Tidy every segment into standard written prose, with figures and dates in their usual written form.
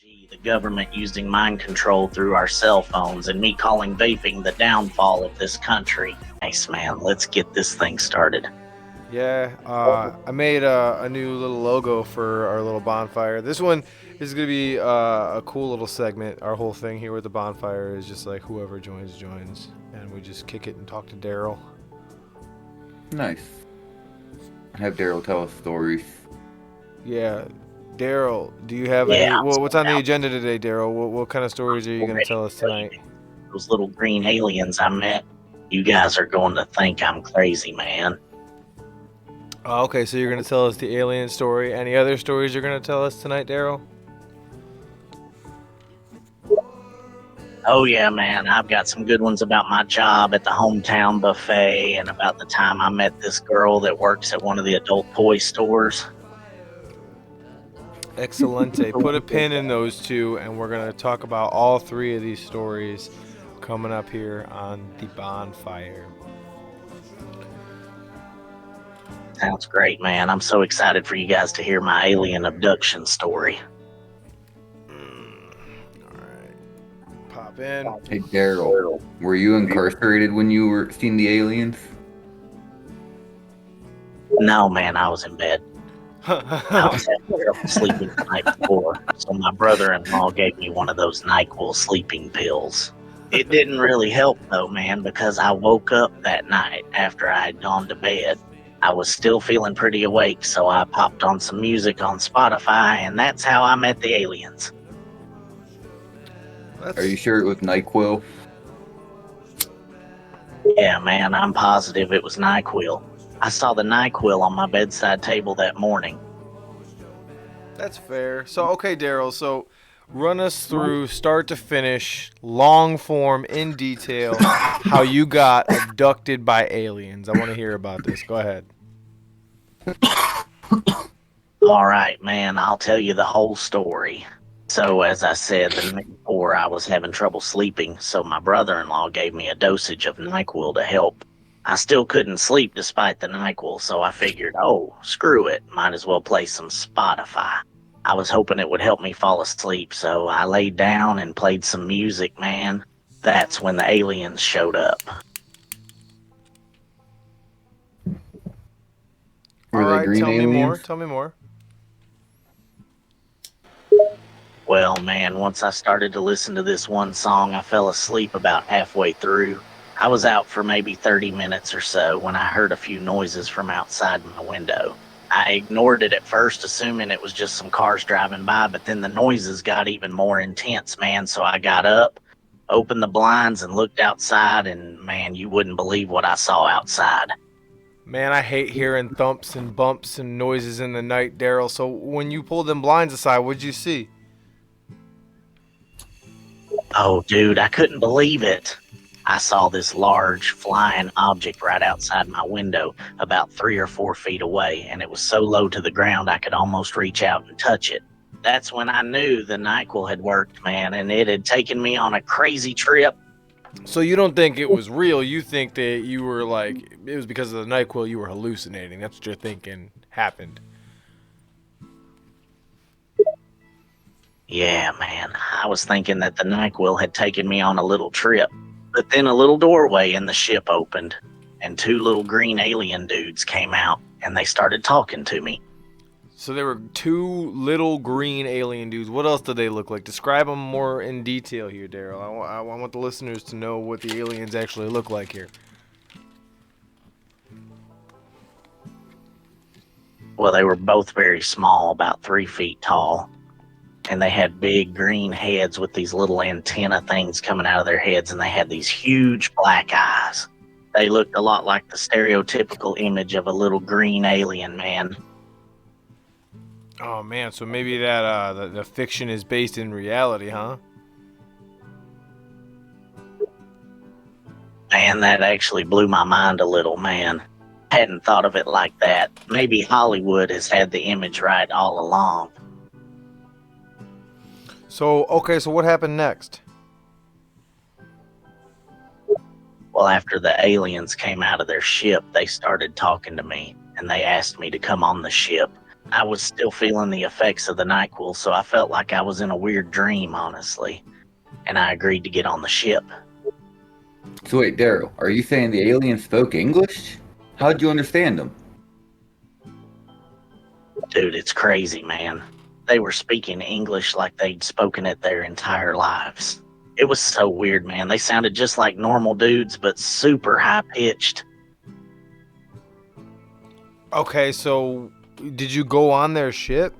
5G, the government using mind control through our cell phones, and me calling vaping the downfall of this country. Nice, man. Let's get this thing started. Yeah, I made a new little logo for our little bonfire. This one is going to be a cool little segment. Our whole thing here with the bonfire is just like whoever joins, joins. And we just kick it and talk to Daryl. Nice. Have Daryl tell us stories. Yeah, Daryl, do you have any? Yeah, I'm What's on the out agenda today, Daryl? What kind of stories are you going to already. tell us tonight? Those little green aliens I met. You guys are going to think I'm crazy, man. Okay, so you're going to tell us the alien story. Any other stories you're going to tell us tonight, Daryl? Oh, yeah, man. I've got some good ones about my job at the hometown buffet and about the time I met this girl that works at one of the adult toy stores. Excelente. Put a pin in those two, and we're going to talk about all three of these stories coming up here on the bonfire. Sounds great, man. I'm so excited for you guys to hear my alien abduction story. All right. Pop in. Hey Daryl, were you incarcerated when you were seeing the aliens? No, man, I was in bed. I was having trouble sleeping the night before, so my brother-in-law gave me one of those NyQuil sleeping pills. It didn't really help, though, man, because I woke up that night after I had gone to bed. I was still feeling pretty awake, so I popped on some music on Spotify, and that's how I met the aliens. Are you sure it was NyQuil? Yeah, man, I'm positive it was NyQuil. I saw the NyQuil on my bedside table that morning. That's fair. So, okay, Daryl, so run us through start to finish, long form, in detail, how you got abducted by aliens. I want to hear about this. Go ahead. All right, man, I'll tell you the whole story. So, as I said the night before, I was having trouble sleeping, so my brother-in-law gave me a dosage of NyQuil to help. I still couldn't sleep despite the NyQuil, so I figured, oh, screw it, might as well play some Spotify. I was hoping it would help me fall asleep, so I laid down and played some music, man. That's when the aliens showed up. All Were they right, green tell me more. aliens? Tell me more. Well, man, once I started to listen to this one song, I fell asleep about halfway through. I was out for maybe 30 minutes or so when I heard a few noises from outside my window. I ignored it at first, assuming it was just some cars driving by, but then the noises got even more intense, man. So I got up, opened the blinds, and looked outside, and man, you wouldn't believe what I saw outside. Man, I hate hearing thumps and bumps and noises in the night, Daryl. So, when you pulled them blinds aside, what'd you see? Oh, dude, I couldn't believe it. I saw this large flying object right outside my window, about 3 or 4 feet away, and it was so low to the ground I could almost reach out and touch it. That's when I knew the NyQuil had worked, man, and it had taken me on a crazy trip. So, you don't think it was real. You think that you were like, it was because of the NyQuil you were hallucinating. That's what you're thinking happened. Yeah, man, I was thinking that the NyQuil had taken me on a little trip, but then a little doorway in the ship opened, and two little green alien dudes came out, and they started talking to me. So there were two little green alien dudes. What else did they look like? Describe them more in detail here, Daryl. I want the listeners to know what the aliens actually look like here. Well, they were both very small, about 3 feet tall, and they had big green heads with these little antenna things coming out of their heads, and they had these huge black eyes. They looked a lot like the stereotypical image of a little green alien, man. Oh man, so maybe that the fiction is based in reality, huh? Man, that actually blew my mind a little, man. Hadn't thought of it like that. Maybe Hollywood has had the image right all along. So okay, so what happened next? Well, after the aliens came out of their ship, they started talking to me, and they asked me to come on the ship. I was still feeling the effects of the NyQuil, so I felt like I was in a weird dream, honestly. And I agreed to get on the ship. So wait, Daryl, are you saying the aliens spoke English? How'd you understand them? Dude, it's crazy, man. They were speaking English like they'd spoken it their entire lives. It was so weird, man. They sounded just like normal dudes, but super high pitched. Okay, so did you go on their ship?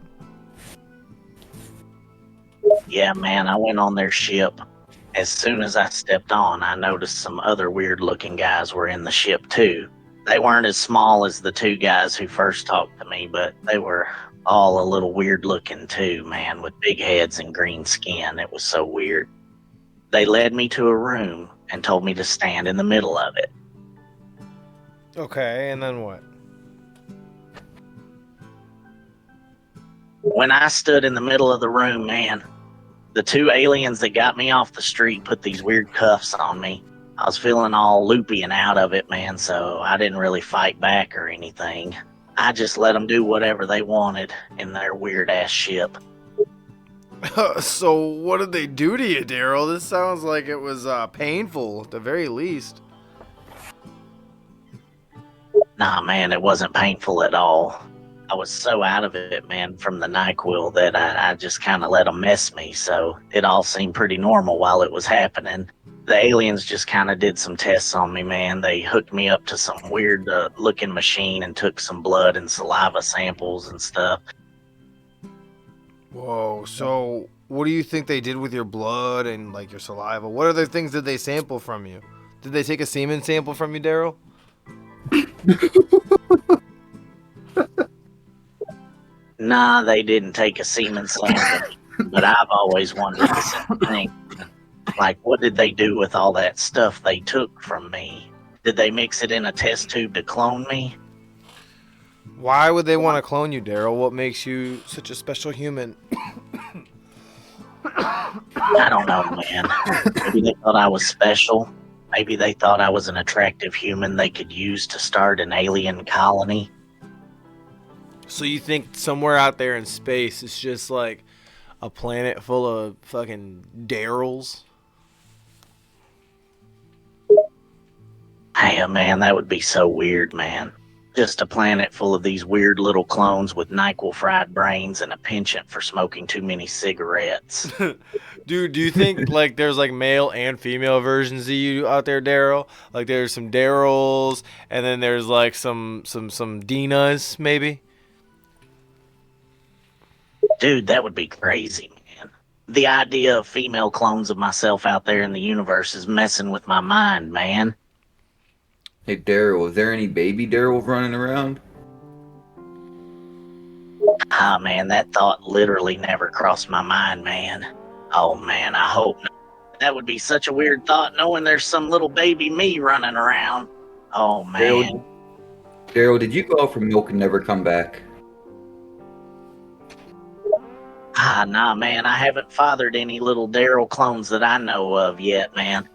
Yeah, man, I went on their ship. As soon as I stepped on, I noticed some other weird looking guys were in the ship too. They weren't as small as the two guys who first talked to me, but they were all a little weird looking too, man, with big heads and green skin. It was so weird. They led me to a room and told me to stand in the middle of it. Okay, and then what? When I stood in the middle of the room, man, the two aliens that got me off the street put these weird cuffs on me. I was feeling all loopy and out of it, man, so I didn't really fight back or anything. I just let them do whatever they wanted in their weird ass ship. So what did they do to you, Daryl? This sounds like it was painful, at the very least. Nah, man, it wasn't painful at all. I was so out of it, man, from the NyQuil that I just kind of let them mess me, so it all seemed pretty normal while it was happening. The aliens just kind of did some tests on me, man. They hooked me up to some weird looking machine and took some blood and saliva samples and stuff. Whoa, so what do you think they did with your blood and like your saliva? What other things did they sample from you? Did they take a semen sample from you, Daryl? Nah, they didn't take a semen sample, but I've always wondered the same thing. Like, what did they do with all that stuff they took from me? Did they mix it in a test tube to clone me? Why would they want to clone you, Daryl? What makes you such a special human? I don't know, man. Maybe they thought I was special. Maybe they thought I was an attractive human they could use to start an alien colony. So you think somewhere out there in space it's just like a planet full of fucking Daryls? Hey, man, that would be so weird, man. Just a planet full of these weird little clones with NyQuil fried brains and a penchant for smoking too many cigarettes. Dude, do you think like there's like male and female versions of you out there, Daryl? Like there's some Daryls and then there's like some Dinas maybe? Dude, that would be crazy, man. The idea of female clones of myself out there in the universe is messing with my mind, man. Hey, Daryl, is there any baby Daryls running around? Ah, man, that thought literally never crossed my mind, man. Oh, man, I hope not. That would be such a weird thought, knowing there's some little baby me running around. Oh, man. Daryl, did you go out for milk and never come back? Ah, nah, man, I haven't fathered any little Daryl clones that I know of yet, man.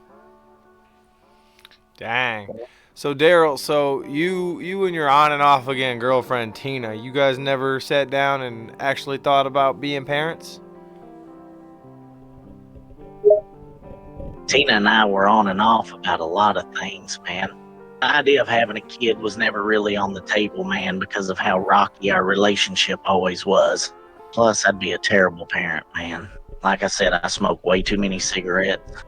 Dang. So Daryl, so you and your on and off again girlfriend Tina, you guys never sat down and actually thought about being parents? Tina and I were on and off about a lot of things, man. The idea of having a kid was never really on the table, man, because of how rocky our relationship always was. Plus, I'd be a terrible parent, man. Like I said, I smoke way too many cigarettes.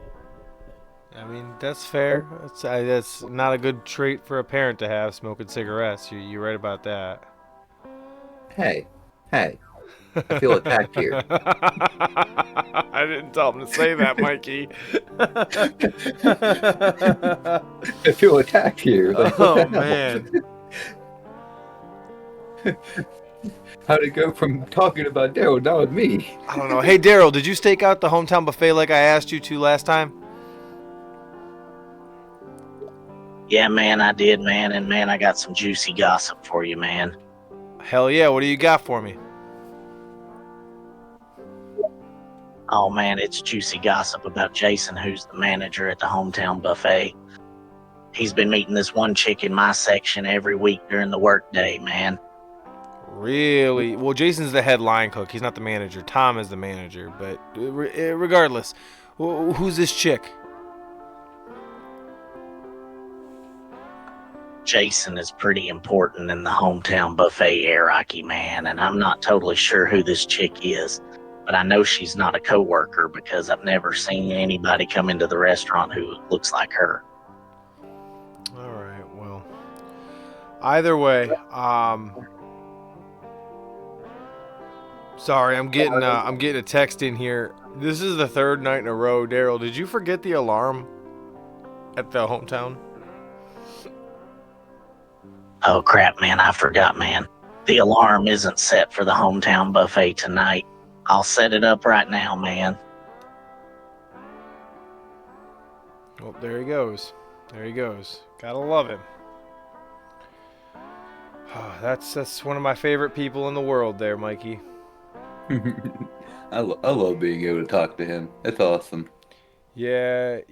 I mean, that's fair. That's not a good trait for a parent to have, smoking cigarettes. You're right about that. Hey, I feel attacked here. I didn't tell him to say that, Mikey. I feel attacked here. Like, what Oh, the hell? man. How'd it go from talking about Daryl now with me? I don't know. Hey, Daryl, did you stake out the hometown buffet like I asked you to last time? Yeah, man, I did, man. And, man, I got some juicy gossip for you, man. Hell yeah. What do you got for me? Oh, man, it's juicy gossip about Jason, who's the manager at the hometown buffet. He's been meeting this one chick in my section every week during the workday, man. really well. Jason's the head line cook. He's not the manager. Tom is the manager. But regardless, who's this chick? Jason is pretty important in the hometown buffet hierarchy, man, and I'm not totally sure who this chick is, but I know she's not a coworker because I've never seen anybody come into the restaurant who looks like her. All right. Well, either way, sorry, I'm getting a text in here. This is the third night in a row. Daryl, did you forget the alarm at the hometown? Oh crap, man, I forgot, man. The alarm isn't set for the hometown buffet tonight. I'll set it up right now, man. Oh, there he goes. There he goes. Gotta love him. Oh, that's one of my favorite people in the world there, Mikey. I love being able to talk to him. That's awesome. Yeah,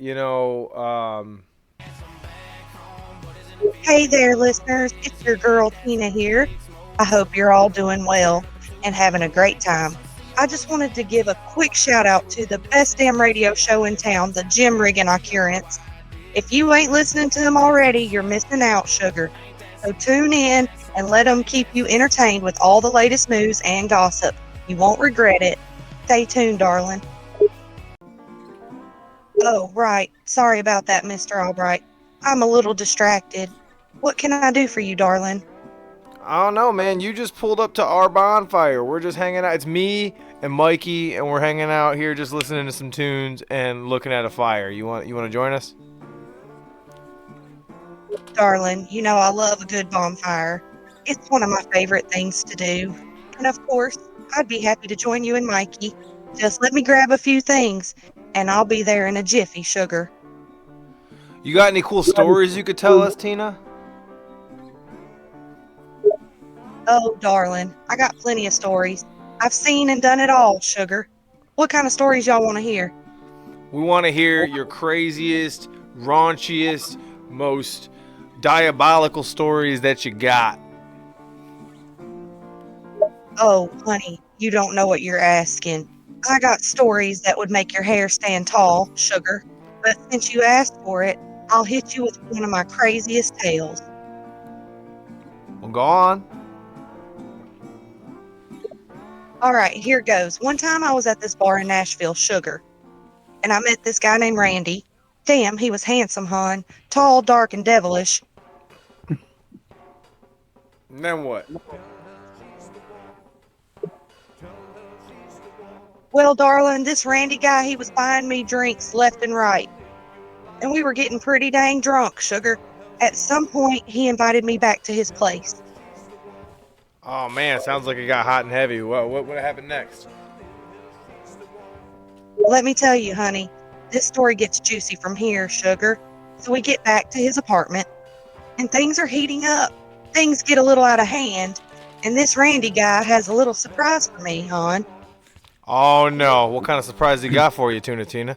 Hey there, listeners. It's your girl, Tina, here. I hope you're all doing well and having a great time. I just wanted to give a quick shout out to the best damn radio show in town, the Jim Riggin Occurrence. If you ain't listening to them already, you're missing out, sugar. So tune in and let them keep you entertained with all the latest news and gossip. You won't regret it. Stay tuned, darling. Oh, right. Sorry about that, Mr. Albright. I'm a little distracted. What can I do for you, darling? I don't know, man. You just pulled up to our bonfire. We're just hanging out. It's me and Mikey, and we're hanging out here just listening to some tunes and looking at a fire. You want to join us? Darling, you know I love a good bonfire. It's one of my favorite things to do. And of course, I'd be happy to join you and Mikey. Just let me grab a few things, and I'll be there in a jiffy, sugar. You got any cool stories you could tell us, Tina? Oh, darling, I got plenty of stories. I've seen and done it all, sugar. What kind of stories y'all want to hear? We want to hear your craziest, raunchiest, most diabolical stories that you got. Oh, honey, you don't know what you're asking. I got stories that would make your hair stand tall, sugar. But since you asked for it, I'll hit you with one of my craziest tales. Well, go on. All right, here goes. One time I was at this bar in Nashville, sugar, and I met this guy named Randy. Damn, he was handsome, hon. Tall, dark, and devilish. And then what? Well, darling, this Randy guy, he was buying me drinks left and right. And we were getting pretty dang drunk, sugar. At some point, he invited me back to his place. Oh man, sounds like it got hot and heavy. What happened next? Let me tell you, honey, this story gets juicy from here, sugar. So we get back to his apartment, and things are heating up. Things get a little out of hand, and this Randy guy has a little surprise for me, hon. Oh no, what kind of surprise he got for you, Tina?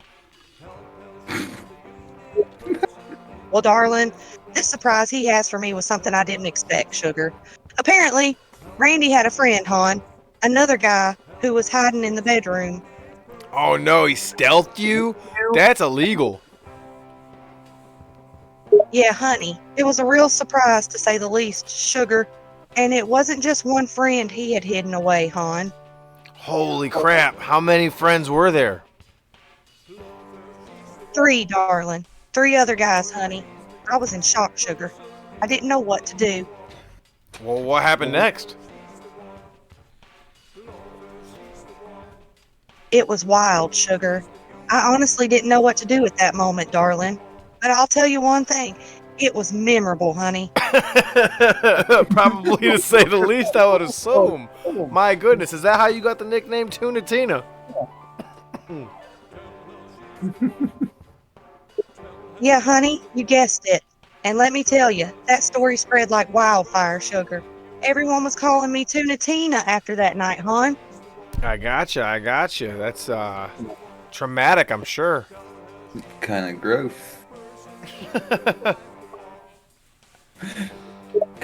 Well, darling, this surprise he has for me was something I didn't expect, sugar. Apparently, Randy had a friend, hon, another guy who was hiding in the bedroom. Oh no, he stealthed you? That's illegal. Yeah, honey, it was a real surprise to say the least, sugar. And it wasn't just one friend he had hidden away, hon. Holy crap, how many friends were there? 3, darling. 3 other guys, honey. I was in shock, sugar. I didn't know what to do. Well, what happened next? It was wild, sugar. I honestly didn't know what to do at that moment, darling. But I'll tell you one thing. It was memorable, honey. Probably to say the least, I would assume. My goodness, is that how you got the nickname Tuna Tina? Yeah, honey, you guessed it. And let me tell you, that story spread like wildfire, sugar. Everyone was calling me Tuna Tina after that night, hon. I gotcha. That's traumatic, I'm sure. Kind of gross.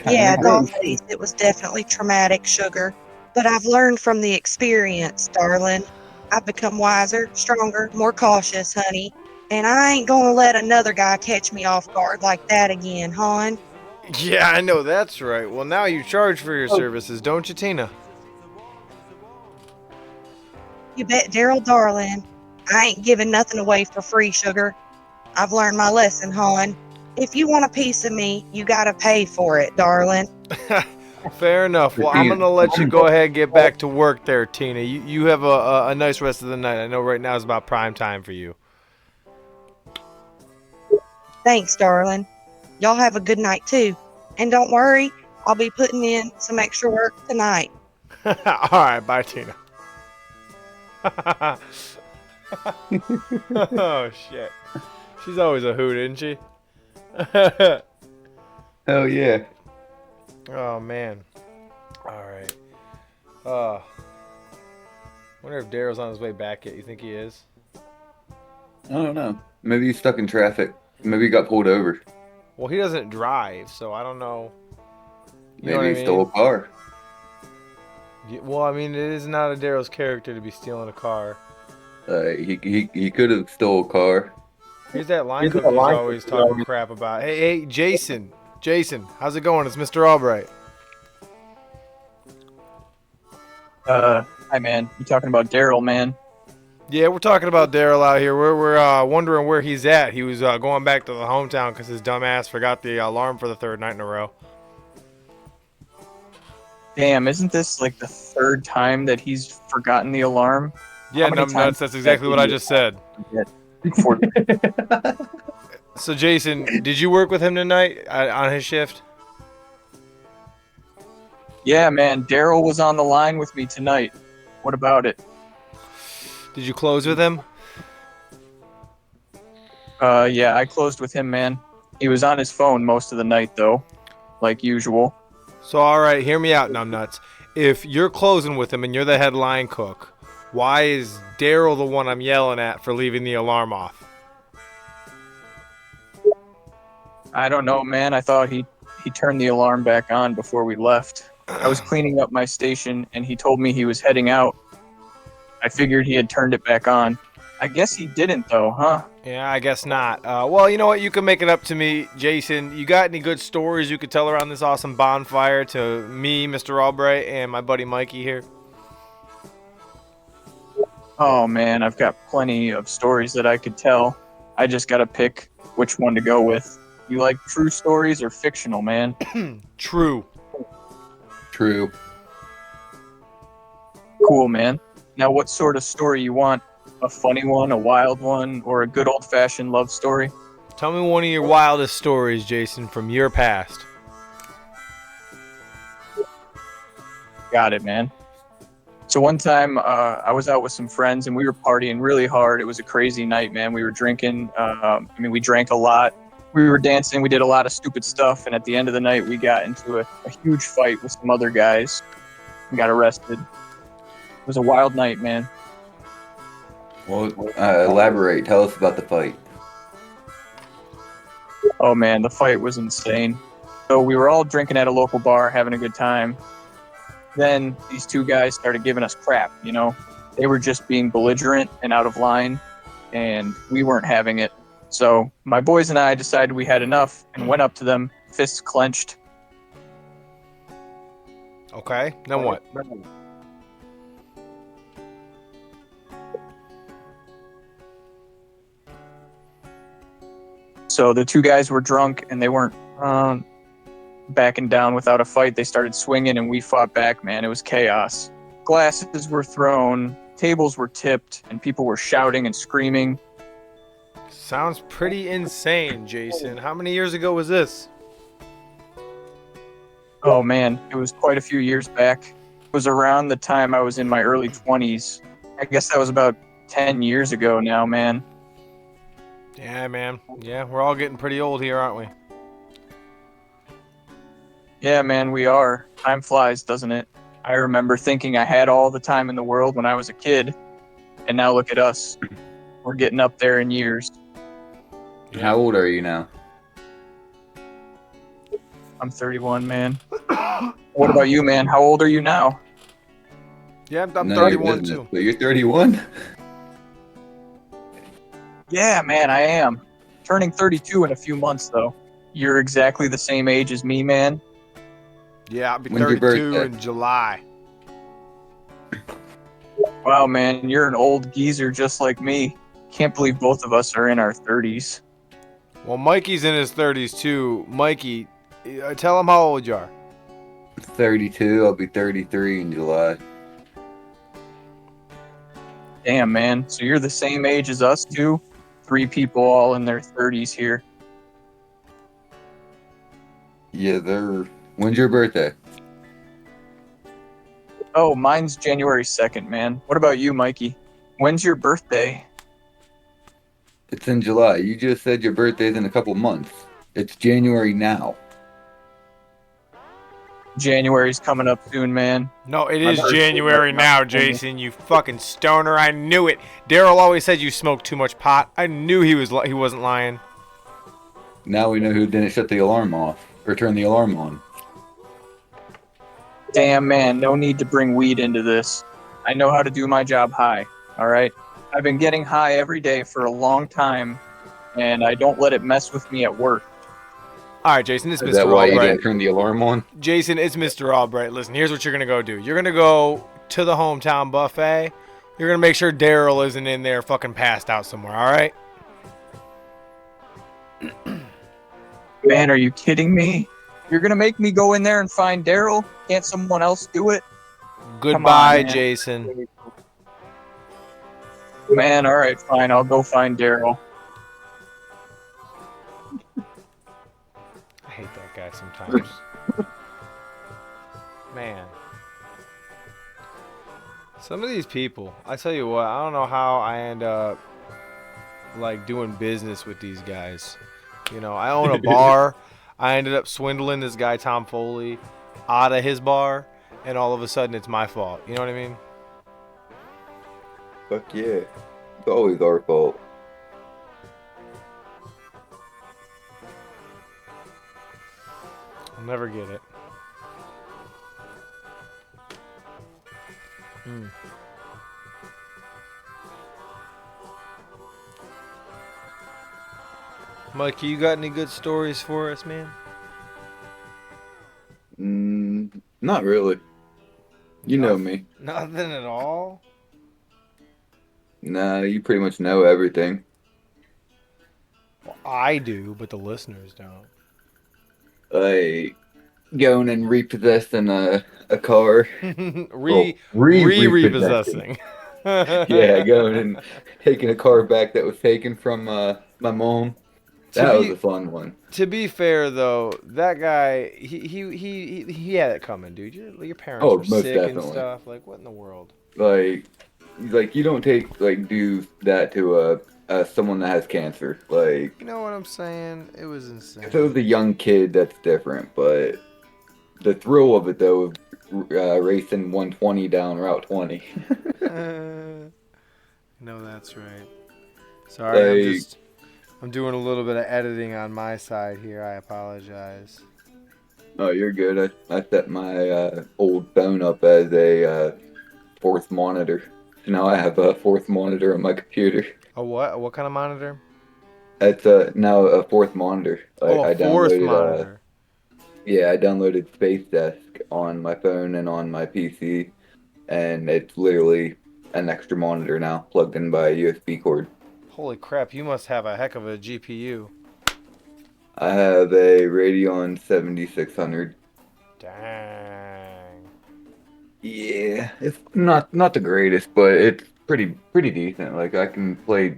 Yeah, doll gross. face. It was definitely traumatic, sugar. But I've learned from the experience, darling. I've become wiser, stronger, more cautious, honey. And I ain't gonna let another guy catch me off guard like that again, hon. Yeah, I know that's right. Well, now you charge for your services, don't you, Tina? You bet, Daryl, darling. I ain't giving nothing away for free, sugar. I've learned my lesson, hon. If you want a piece of me, you gotta pay for it, darling. Fair enough. Well, I'm Tina, gonna let you go ahead and get back to work there, Tina. You have a nice rest of the night. I know right now is about prime time for you. Thanks, darling. Y'all have a good night, too. And don't worry, I'll be putting in some extra work tonight. All right, bye, Tina. Oh shit, she's always a hoot, isn't she? Hell yeah. Oh man. All right. Wonder if Daryl's on his way back yet. You think he is? I don't know. Maybe he's stuck in traffic. Maybe he got pulled over. Well, he doesn't drive, so I don't know. You know Maybe what I he stole a mean? car. Well, I mean, it is not a Daryl's character to be stealing a car. He could have stole a car. Here's that line cook who's always talking crap about. Hey, Jason. Jason, how's it going? It's Mr. Albright. Hi, man. You talking about Daryl, man? Yeah, we're talking about Daryl out here. We're wondering where he's at. He was going back to the hometown because his dumb ass forgot the alarm for the third night in a row. Damn, isn't this like the third time that he's forgotten the alarm? Yeah, How many numbnuts. times That's exactly what I just said. Before- So, Jason, did you work with him tonight on his shift? Yeah, man. Daryl was on the line with me tonight. What about it? Did you close with him? Yeah, I closed with him, man. He was on his phone most of the night, though, like usual. So, all right, hear me out, numbnuts. If you're closing with him and you're the head line cook, why is Daryl the one I'm yelling at for leaving the alarm off? I don't know, man. I thought he turned the alarm back on before we left. I was cleaning up my station, and he told me he was heading out. I figured he had turned it back on. I guess he didn't, though, huh? Yeah, I guess not. Well, you know what? You can make it up to me, Jason. You got any good stories you could tell around this awesome bonfire to me, Mr. Albright, and my buddy Mikey here? Oh, man, I've got plenty of stories that I could tell. I just gotta pick which one to go with. You like true stories or fictional, man? True. True. Cool, man. Now, what sort of story you want? A funny one, a wild one, or a good old-fashioned love story? Tell me one of your wildest stories, Jason, from your past. Got it, man. So one time, I was out with some friends, and we were partying really hard. It was a crazy night, man. We were drinking. We drank a lot. We were dancing. We did a lot of stupid stuff. And at the end of the night, we got into a huge fight with some other guys and got arrested. It was a wild night, man. Well, elaborate. Tell us about the fight. Oh, man, the fight was insane. So we were all drinking at a local bar, having a good time. Then these two guys started giving us crap, you know. They were just being belligerent and out of line, and we weren't having it. So my boys and I decided we had enough and went up to them, fists clenched. Okay, then what? So the two guys were drunk, and they weren't backing down without a fight. They started swinging, and we fought back, man. It was chaos. Glasses were thrown, tables were tipped, and people were shouting and screaming. Sounds pretty insane, Jason. How many years ago was this? Oh, man, it was quite a few years back. It was around the time I was in my early 20s. I guess that was about 10 years ago now, man. Yeah, man. Yeah, we're all getting pretty old here, aren't we? Yeah, man, we are. Time flies, doesn't it? I remember thinking I had all the time in the world when I was a kid, and now look at us. We're getting up there in years. How old are you now? I'm 31, man. What about you, man? How old are you now? Yeah, I'm None of your 31 business, too. but you're 31. Yeah, man, I am. Turning 32 in a few months, though. You're exactly the same age as me, man. Yeah, I'll be When's your 32 birthday? in July. Wow, man, you're an old geezer just like me. Can't believe both of us are in our 30s. Well, Mikey's in his 30s too. Mikey, tell him how old you are. 32. I'll be 33 in July. Damn, man. So you're the same age as us, too? 3 people all in their 30s here. Yeah, they're. When's your birthday? Oh, mine's January 2nd, man. What about you, Mikey? When's your birthday? It's in July. You just said your birthday's in a couple months. It's January now. January's coming up soon, man. No, it My is birthday January right now, now. Jason. You fucking stoner. I knew it. Daryl always said you smoked too much pot. I knew he wasn't lying. Now we know who didn't shut the alarm off or turn the alarm on. Damn, man. No need to bring weed into this. I know how to do my job high, all right? I've been getting high every day for a long time, and I don't let it mess with me at work. All right, Jason, it's Is that Mr. why you Albright. didn't turn the alarm on? Jason, it's Mr. Albright. Listen, here's what you're going to go do. You're going to go to the hometown buffet. You're going to make sure Daryl isn't in there fucking passed out somewhere, all right? Man, are you kidding me? You're gonna make me go in there and find Daryl? Can't someone else do it? Goodbye, man. Jason. Man, all right, fine. I'll go find Daryl. I hate that guy sometimes. Man. Some of these people, I tell you what, I don't know how I end up like doing business with these guys. You know, I own a bar. I ended up swindling this guy Tom Foley out of his bar, and all of a sudden it's my fault. You know what I mean? Fuck yeah. It's always our fault. I'll never get it. Mikey, you got any good stories for us, man? Not really. You know me. Nothing at all? Nah, you pretty much know everything. I do, but the listeners don't. Like going and repossessing a car. Repossessing. Yeah, going and taking a car back that was taken from my mom. That was a fun one. To be fair, though, that guy, he had it coming, dude. Your parents Oh, were most sick and definitely. stuff. Like, what in the world? Like you don't do that to someone that has cancer. Like, You know what I'm saying? It was insane. if it was a young kid, that's different. But the thrill of it, though, of racing 120 down Route 20. No, that's right. Sorry, Like, I'm doing a little bit of editing on my side here. I apologize. oh, you're good. I set my old phone up as a fourth monitor. Now I have a fourth monitor on my computer. A what? What kind of monitor? It's now a fourth monitor. I Fourth downloaded monitor. yeah, I downloaded Space Desk on my phone and on my PC, and it's literally an extra monitor now, plugged in by a USB cord. Holy crap! You must have a heck of a GPU. I have a Radeon 7600. Dang. Yeah, it's not the greatest, but it's pretty decent. Like, I can play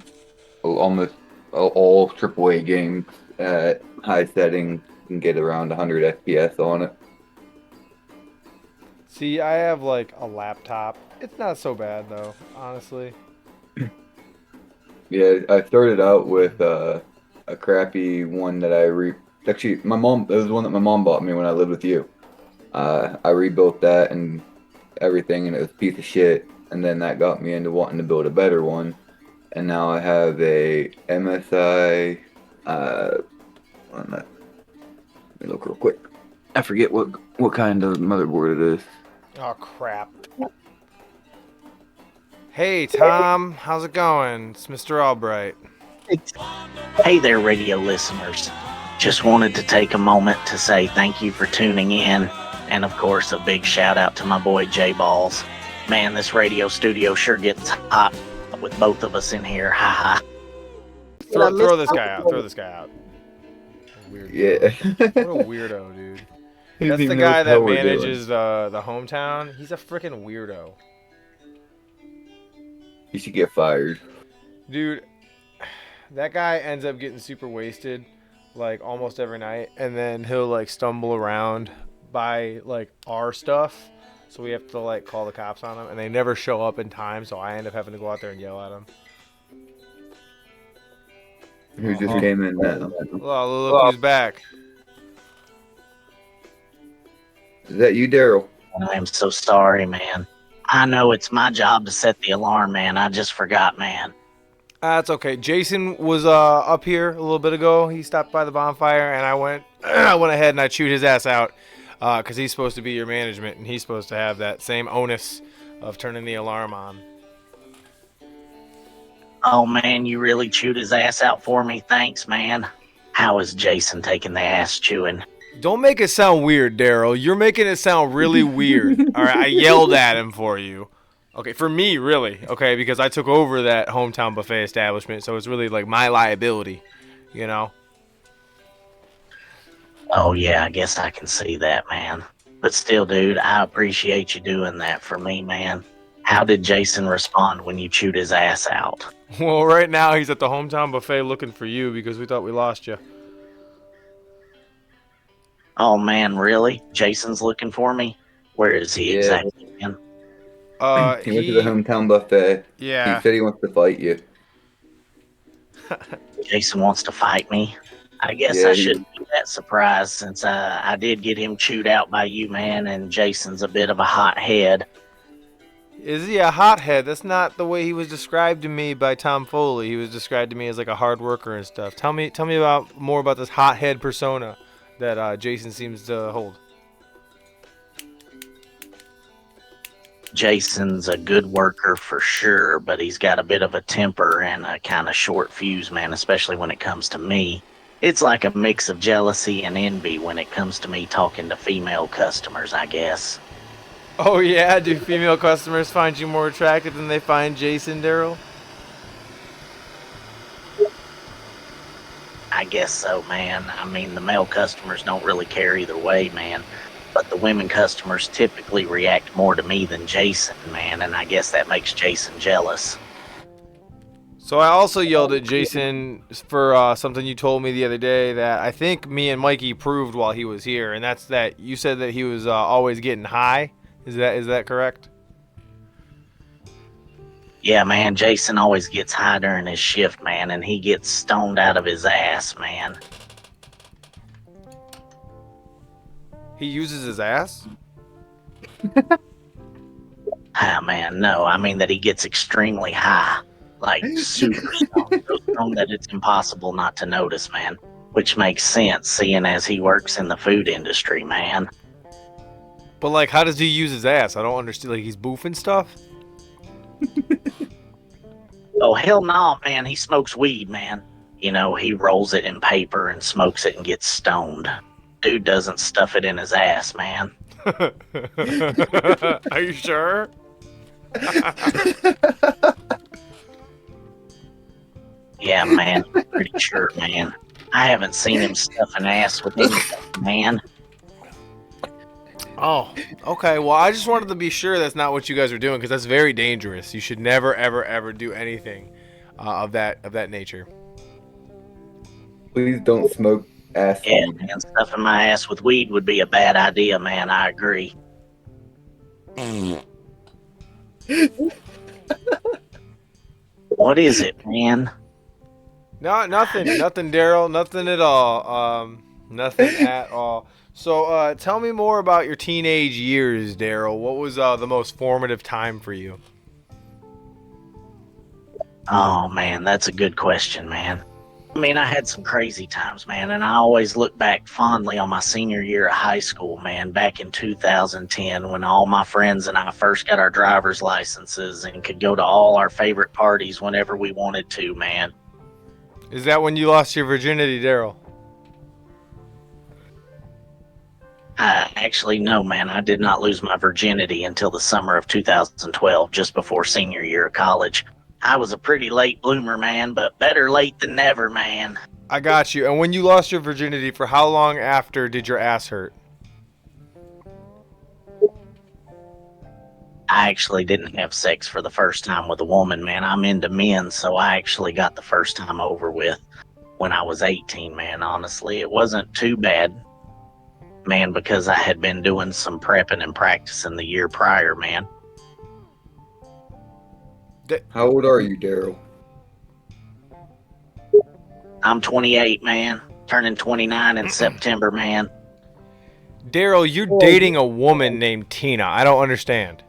almost all AAA games at high settings and get around 100 FPS on it. See, I have like a laptop. It's not so bad though, honestly. Yeah, I started out with a crappy one that actually, my mom, it was the one that my mom bought me when I lived with you. I rebuilt that and everything, and it was a piece of shit. And then that got me into wanting to build a better one. And now I have a MSI. Let me look real quick. I forget what kind of motherboard it is. Oh crap. Hey Tom, how's it going? It's Mr. Albright. Hey there, radio listeners. Just wanted to take a moment to say thank you for tuning in. And of course, a big shout out to my boy J Balls. Man, this radio studio sure gets hot with both of us in here. Ha ha. Throw this guy out. Throw this guy out. Weird. Yeah. What a weirdo, dude. That's the guy that manages the hometown. He's a freaking weirdo. You should get fired. Dude, that guy ends up getting super wasted like almost every night, and then he'll like stumble around by like our stuff, so we have to like call the cops on him, and they never show up in time, so I end up having to go out there and yell at him. Who just came in now? Oh, look who's back. Is that you, Daryl? I'm so sorry, man. I know it's my job to set the alarm, man. I just forgot, man. That's okay. Jason was up here a little bit ago. He stopped by the bonfire, and I went ahead and I chewed his ass out because he's supposed to be your management, and he's supposed to have that same onus of turning the alarm on. Oh, man, you really chewed his ass out for me. Thanks, man. How is Jason taking the ass chewing? Don't make it sound weird, Daryl. You're making it sound really weird. All right, I yelled at him for you. Okay, for me, really. Okay, because I took over that hometown buffet establishment, so it's really like my liability, you know? Oh, yeah, I guess I can see that, man. But still, dude, I appreciate you doing that for me, man. How did Jason respond when you chewed his ass out? Well, right now he's at the hometown buffet looking for you because we thought we lost you. Oh, man, really? Jason's looking for me? Where is he exactly, man? He went to the hometown buffet. Yeah. He said he wants to fight you. Jason wants to fight me? I guess Yeah, I shouldn't be that surprised since I did get him chewed out by you, man, and Jason's a bit of a hothead. Is he a hothead? That's not the way he was described to me by Tom Foley. He was described to me as like a hard worker and stuff. Tell me about more about this hothead persona that Jason seems to hold. Jason's a good worker for sure, but he's got a bit of a temper and a kind of short fuse, man, especially when it comes to me. It's like a mix of jealousy and envy when it comes to me talking to female customers, I guess. Oh yeah? Do female customers find you more attractive than they find Jason, Daryl? I guess so, man. I mean, the male customers don't really care either way, man. But the women customers typically react more to me than Jason, man, and I guess that makes Jason jealous. So I also yelled at Jason for something you told me the other day that I think me and Mikey proved while he was here, and that's that you said that he was always getting high. Is that correct? Yeah, man, Jason always gets high during his shift, man, and he gets stoned out of his ass, man. He uses his ass? Ah, man, no, I mean that he gets extremely high. Like, super stoned. So stoned that it's impossible not to notice, man. Which makes sense, seeing as he works in the food industry, man. But like, how does he use his ass? I don't understand. Like, he's boofing stuff? Oh, hell no, man. He smokes weed, man. You know, he rolls it in paper and smokes it and gets stoned. Dude doesn't stuff it in his ass, man. Are you sure? Yeah, man. Pretty sure, man. I haven't seen him stuff an ass with anything, man. Oh, okay. Well, I just wanted to be sure that's not what you guys are doing because that's very dangerous. You should never, ever, ever do anything of that nature. Please don't smoke ass. Yeah, man. Stuffing my ass with weed would be a bad idea, man. I agree. What is it, man? No, nothing, Daryl, nothing at all. Nothing at all. So, tell me more about your teenage years, Daryl. What was the most formative time for you? Oh, man, that's a good question, man. I mean, I had some crazy times, man, and I always look back fondly on my senior year of high school, man, back in 2010 when all my friends and I first got our driver's licenses and could go to all our favorite parties whenever we wanted to, man. Is that when you lost your virginity, Daryl? Actually, no, man, I did not lose my virginity until the summer of 2012, just before senior year of college. I was a pretty late bloomer, man, but better late than never, man. I got you. And when you lost your virginity, for how long after did your ass hurt? I actually didn't have sex for the first time with a woman, man. I'm into men, so I actually got the first time over with when I was 18, man. Honestly, it wasn't too bad, man, because I had been doing some prepping and practicing the year prior, man. How old are you, Daryl? I'm 28, man. Turning 29 in September, man. Daryl, you're dating a woman named Tina. I don't understand.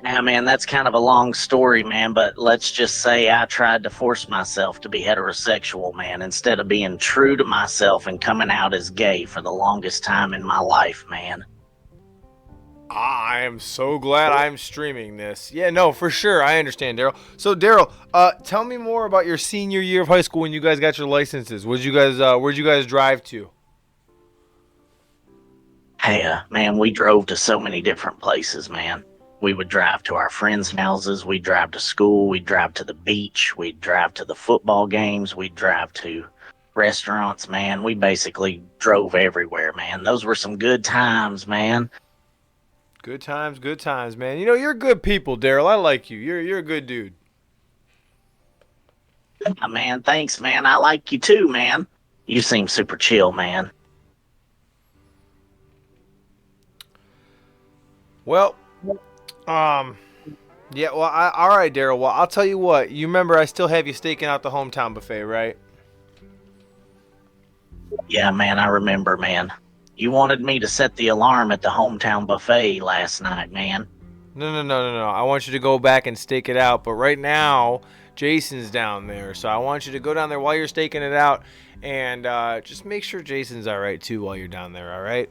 Now, man, that's kind of a long story, man, but let's just say I tried to force myself to be heterosexual, man, instead of being true to myself and coming out as gay for the longest time in my life, man. I am so glad I'm streaming this. Yeah, no, for sure. I understand, Daryl. So, Daryl, tell me more about your senior year of high school when you guys got your licenses. Where'd you guys drive to? Hey, man, we drove to so many different places, man. We would drive to our friends' houses. We'd drive to school. We'd drive to the beach. We'd drive to the football games. We'd drive to restaurants, man. We basically drove everywhere, man. Those were some good times, man. Good times, man. You know, you're good people, Daryl. I like you. You're a good dude. Man, thanks, man. I like you too, man. You seem super chill, man. Well, yeah, well, all right, Daryl. Well, I'll tell you what. You remember I still have you staking out the hometown buffet, right? Yeah, man, I remember, man. You wanted me to set the alarm at the hometown buffet last night, man. No. I want you to go back and stake it out. But right now, Jason's down there. So I want you to go down there while you're staking it out. And just make sure Jason's all right, too, while you're down there, all right?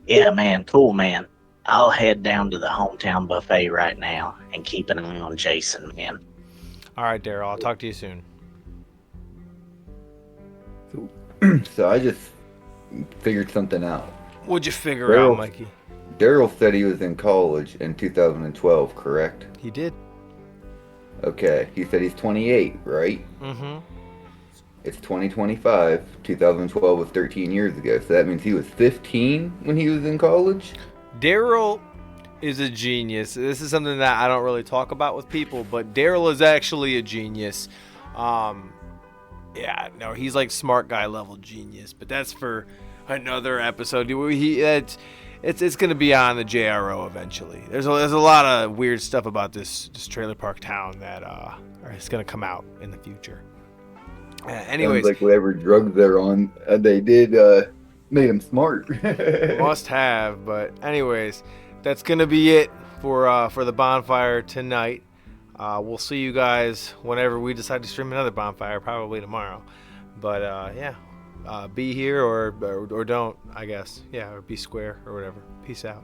Yeah, man, cool, man. I'll head down to the hometown buffet right now and keep an eye on Jason, man. All right, Daryl. I'll talk to you soon. So I just figured something out. What'd you figure out, Mikey? Daryl said he was in college in 2012, correct? He did. Okay, he said he's 28, right? Mm-hmm. It's 2025. 2012 was 13 years ago, so that means he was 15 when he was in college? Daryl is a genius. This is something that I don't really talk about with people, but Daryl is actually a genius. Yeah, no, he's like smart guy level genius, but that's for another episode. It's gonna be on the JRO eventually. There's a lot of weird stuff about this trailer park town that is gonna come out in the future. Anyways, sounds like whatever drugs they're on, they did made them smart. must have. But anyways, that's gonna be it for the bonfire tonight. We'll see you guys whenever we decide to stream another bonfire, probably tomorrow. But yeah, be here or don't, I guess. Yeah, or be square or whatever. Peace out.